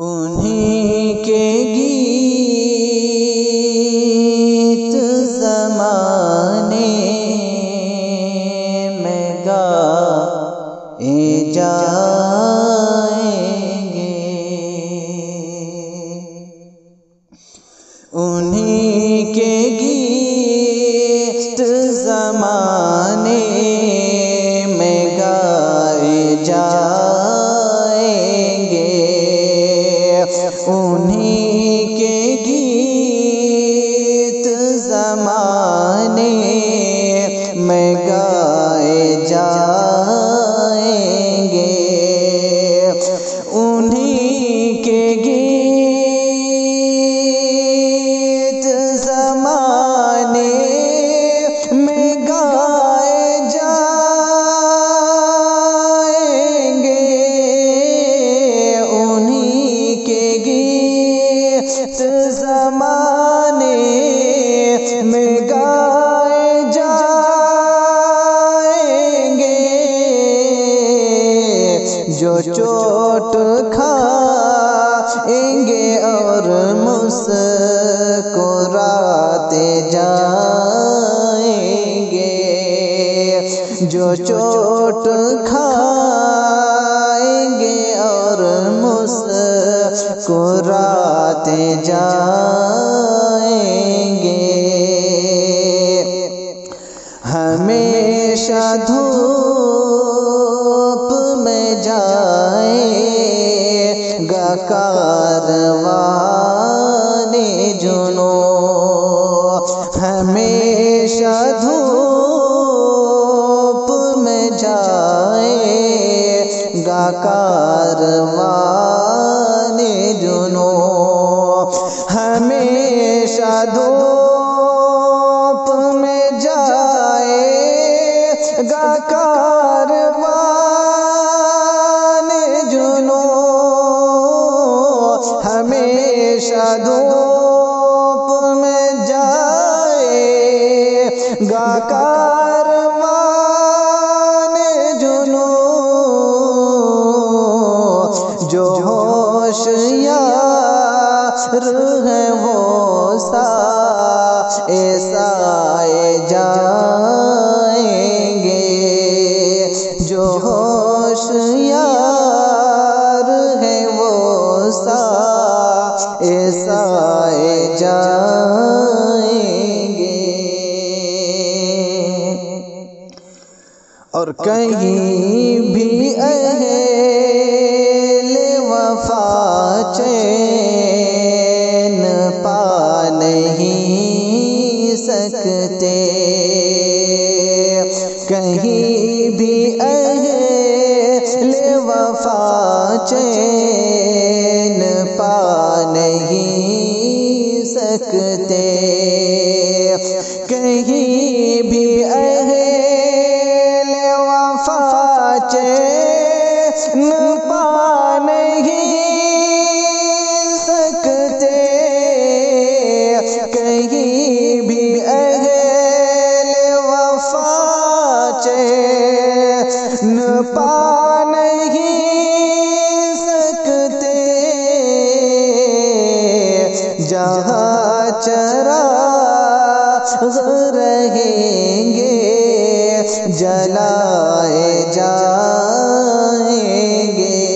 انہیں کے گیت زمانے میں گائے جائیں گے، انہیں کے گیت زمانے میں گائے جائیں گے، انہیں کے گیت زمانے میں گائے جائیں گے، انہیں کے گیت زمانے میں گائے جائیں گے، انہیں کے گیت زمانے میں گائے جائیں گے، جو چوٹ کھائیں گے اور مسکراتے جائیں گے، جو چوٹ کھائیں گے اور مسکراتے جائیں گے، ہمیشہ دھوپ میں جائے گا کاروان جنوں، ہمیشہ دھوپ میں جائے گا کاروان جنوں، ہمیشہ دھوپ میں جائے گا کاروان جنوں، ہمیشہ دھوپ میں جائے گا کاروان جنوں، جو ہوشیار ہیں وہ سائے سائے جائیں گے، جو ہوشیار ہیں وہ سائے سائے جائیں گے، اور کہیں بھی اہل وفا چین پا نہیں سکتے، کہیں بھی اہل وفا چین پا نہیں سکتے، کہیں بھی اہل وفا چین پا نہیں سکتے، کہیں بھی اہل وفا چین پا نہیں سکتے، جہاں چراغ رہیں گے جلائے جائیں گے،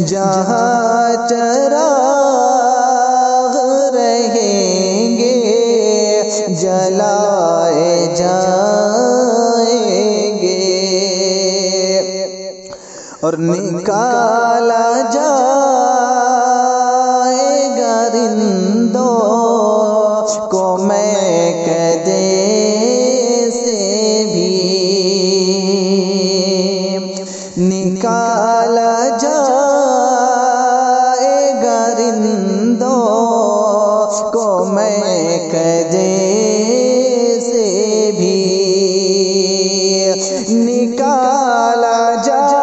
جہاں چراغ رہیں گے جلائے جائیں گے، اور نکالا جائے گا رندوں کو میکدے سے بھی، نکالا جائے گا رندوں کو میکدے سے بھی، نکالا جائے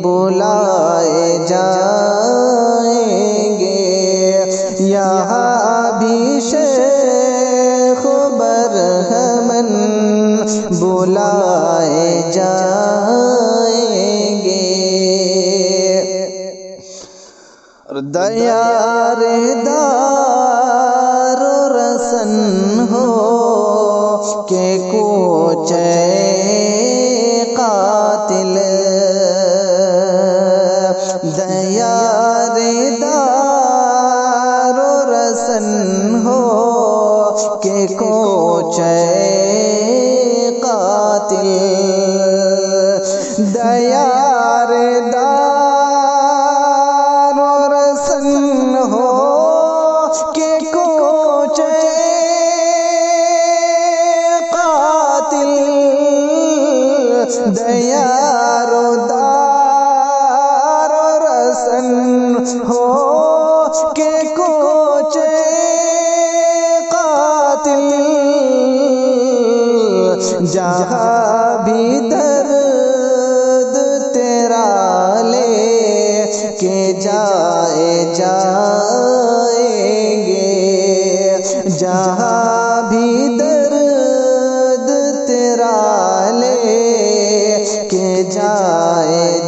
بلائے جائیں گے، یہاں بھی شیخ برہمن بلائے جائیں گے۔ دیار دار رسن ہو کہ کوچے قاتل، دیار دار رسن ہو کہ کوچے قاتل، دیار دار رسن ہو کہ کوچے قاتل، دیار دار رسن ہو کہ کوچے قاتل، جہاں بھی درد تیرا لے کے جائیں گے، جہاں بھی درد تیرا لے کے جائیں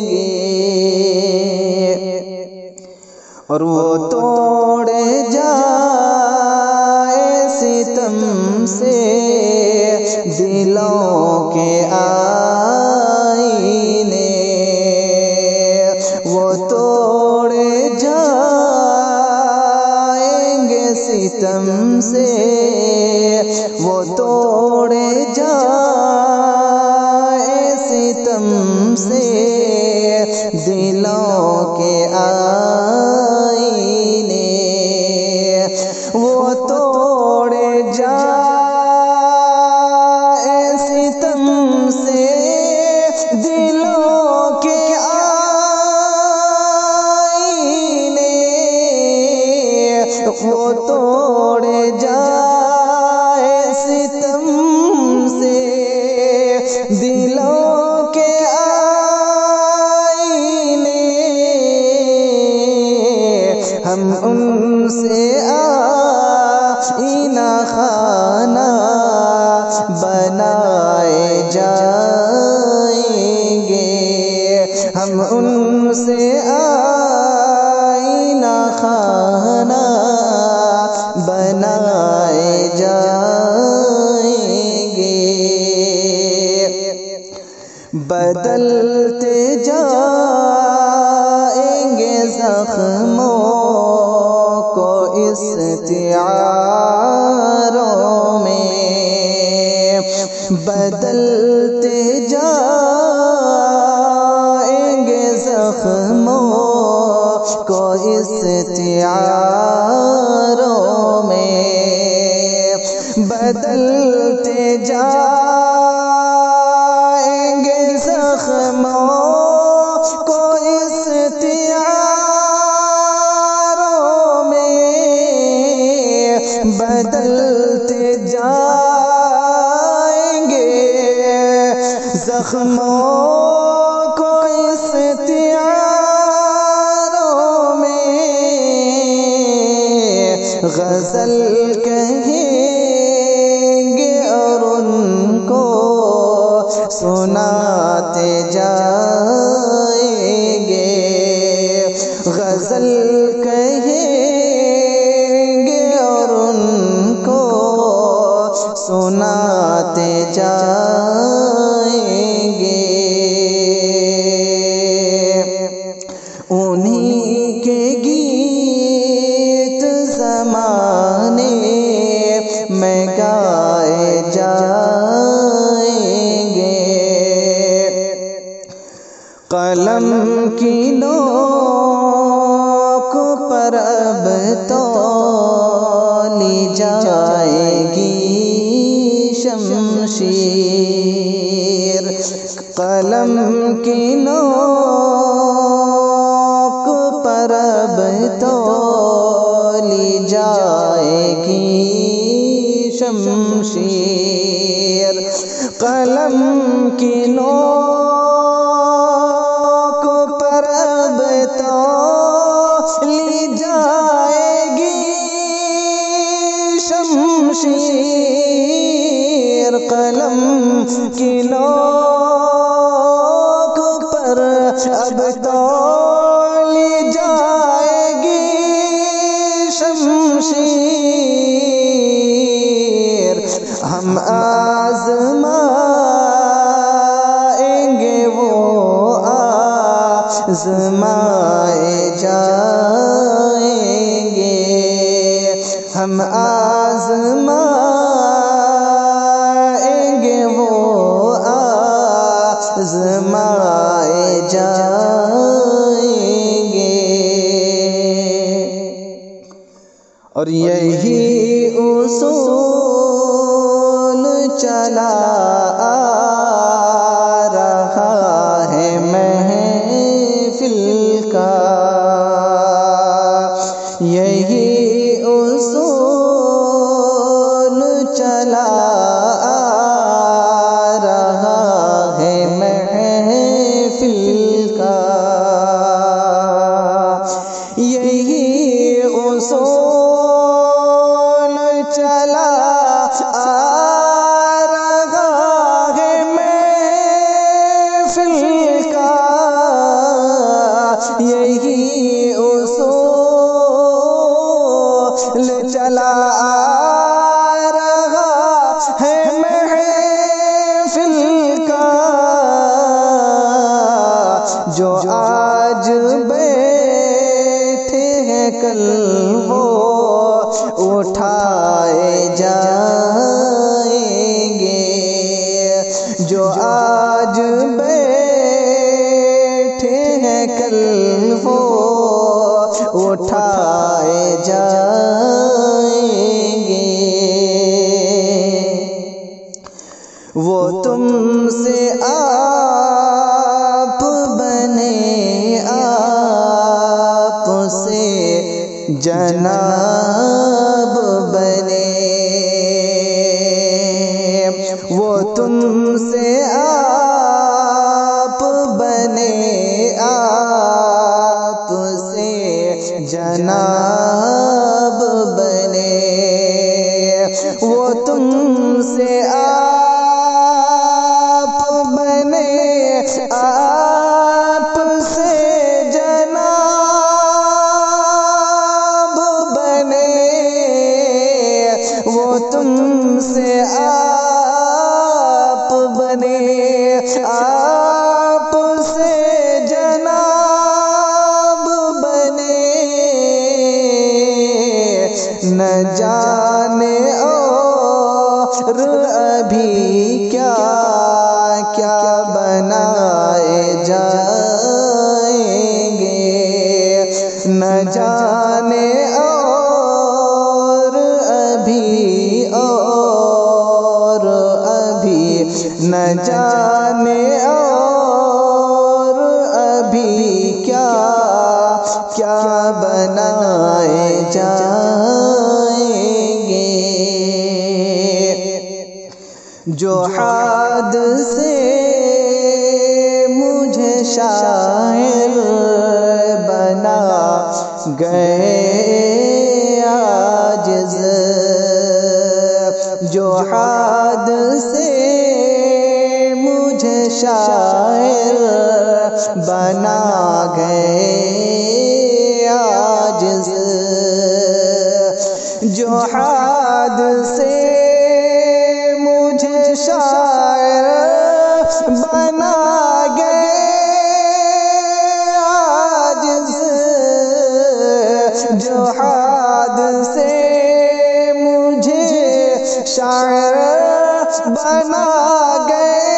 گے۔ اور وہ توڑے جائے ستم سے دلوں کے آئینے، وہ توڑے جائیں گے ستم سے، وہ توڑے جائیں ستم سے دلوں کے آئینے، وہ توڑے جائیں ستم سے دلوں کے آئینے، وہ توڑے جائیں ستم سے دلوں کے آئینے، ہم ان سے آئینہ خانہ بنائے جائیں گے، ہم ان سے آئینہ خانہ بنائے جائیں گے، بدلتے جائیں گے زخموں کو استعاروں میں، بدلتے جائیں گے زخموں کو استعاروں میں، بدلتے جائیں گے زخموں کو استعاروں میں، بدلتے جائیں گے زخموں کو استعاروں میں، غزل کہیں گے اور ان کو سناتے جائیں گے، غزل کہیں گے اور ان کو سناتے جائیں گے، انہی کے گیت زمانے میں گائے جائیں گے، قلم کی نوک پر اب تولی جائے گی شمشیر، قلم کی نوک پر اب تولی جائے گی شمشیر، قلم کی نوک اب تولی جائے گی شمشیر، ہم آزمائیں گے وہ آزمائے جائیں گے، ہم آزمائیں گے وہ آزمائے جائیں گے۔ اور یہی اصول چلا آ رہا ہے محفل کا، یہی اصول چلا آ رہا ہے محفل کا، یہی اصول چلا آ رہا ہے محفل کا، یہی اصول چلا آ رہا ہے محفل کا، جو آج بیٹھے ہیں کل وہ اٹھائے جائیں گے، جو آج بیٹھے ہیں کل وہ اٹھائے جائیں گے۔ وہ تم سے آپ بنے، آپ سے جناب بنے، وہ تم سے آپ بنے، آپ سے جناب بنے، وہ تم سے آپ بنے، آپ سے جناب بنے، وہ تم سے آپ بنے، آپ سے جناب بنے، نہ جانے اور ابھی کیا کیا بنائے جائیں گے، نہ جانے اور ابھی نہ جانے اور ابھی کیا کیا بنائے جائیں گے۔ جو حادثے مجھے شاعر بنا گئے عاجز، جو حادثے مجھے شاعر بنا گئے عاجز، جو حادثے مجھے شاعر بنا گئے عاجز، جو حادثے مجھے شاعر بنا گئے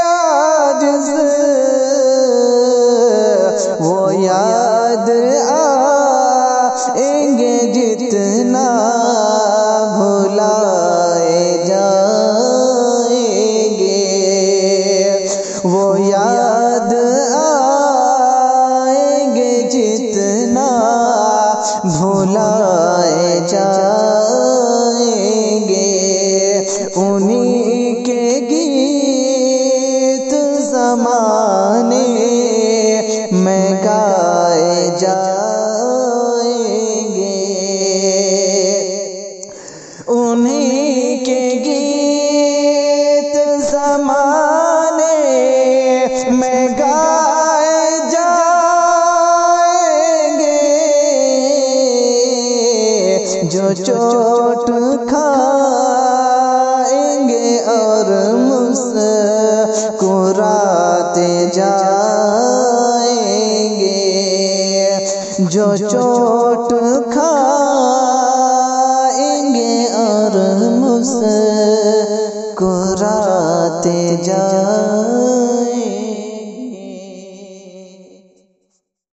عاجز، وہ یاد آئیں گے جتنا بھلائے جائیں گے، وہ یاد آئیں گے جتنا بھلائے جائیں گے، انہی کے گیت زمانے میں گائے جائیں گے، انہی کے گیت زمانے میں گائے جائیں گے، جو چوٹ کھائیں گے اور مسکراتے جائیں